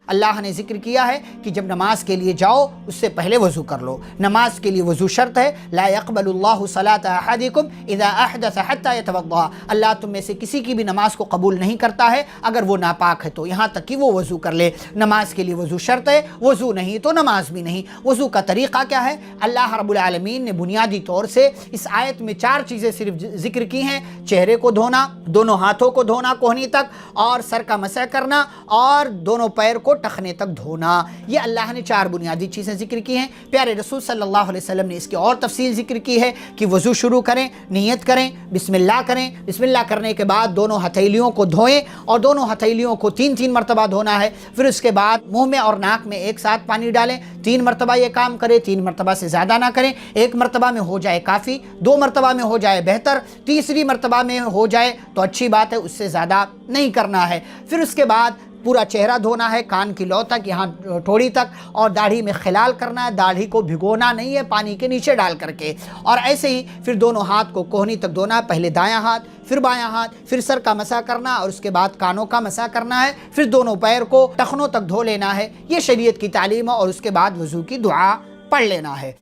اللہ نے ذکر کیا ہے کہ جب نماز کے لیے جاؤ اس سے پہلے وضو کر لو۔ نماز کے لیے وضو شرط ہے۔ لا يقبل اللہ صلاۃ احدکم اذا احدث حتى يتوضا، اللہ تم میں سے کسی کی بھی نماز کو قبول نہیں کرتا ہے اگر وہ ناپاک ہے تو، یہاں تک کہ وہ وضو کر لے۔ نماز کے لیے وضو شرط ہے، وضو نہیں تو نماز بھی نہیں۔ وضو کا طریقہ کیا ہے؟ اللہ رب العالمین نے بنیادی طور سے اس آیت میں 4 چیزیں صرف ذکر کی ہیں: چہرے کو دھونا، دونوں ہاتھوں کو دھونا کوہنی تک، اور سر کا مسح کرنا، اور دونوں پیر کو ٹخنے تک دھونا۔ یہ اللہ نے 4 بنیادی چیزیں ذکر کی ہیں۔ پیارے رسول صلی اللہ علیہ وسلم نے اس کی اور تفصیل ذکر کی ہے کہ وضو شروع کریں، نیت کریں، بسم اللہ کریں، بسم اللہ کرنے کے بعد دونوں ہتھیلیوں کو دھوئیں، اور دونوں ہتھیلیوں کو 3 مرتبہ دھونا ہے۔ پھر اس کے بعد منہ میں اور ناک میں ایک ساتھ پانی ڈالیں، 3 مرتبہ یہ کام کریں، 3 مرتبہ سے زیادہ نہ کریں، 1 مرتبہ میں ہو جائے کافی، 2 مرتبہ میں ہو جائے بہتر، تیسری مرتبہ میں ہو جائے تو اچھی بات ہے، اس سے زیادہ نہیں کرنا ہے۔ پھر اس کے بعد پورا چہرہ دھونا ہے، کان کی لو تک، یہاں ٹھوڑی تک، اور داڑھی میں خلال کرنا ہے، داڑھی کو بھگونا نہیں ہے پانی کے نیچے ڈال کر کے، اور ایسے ہی پھر دونوں ہاتھ کو کوہنی تک دھونا ہے، پہلے دایاں ہاتھ پھر بایاں ہاتھ، پھر سر کا مسح کرنا، اور اس کے بعد کانوں کا مسح کرنا ہے، پھر دونوں پیر کو ٹخنوں تک دھو لینا ہے۔ یہ شریعت کی تعلیم ہے، اور اس کے بعد وضو کی دعا پڑھ لینا ہے۔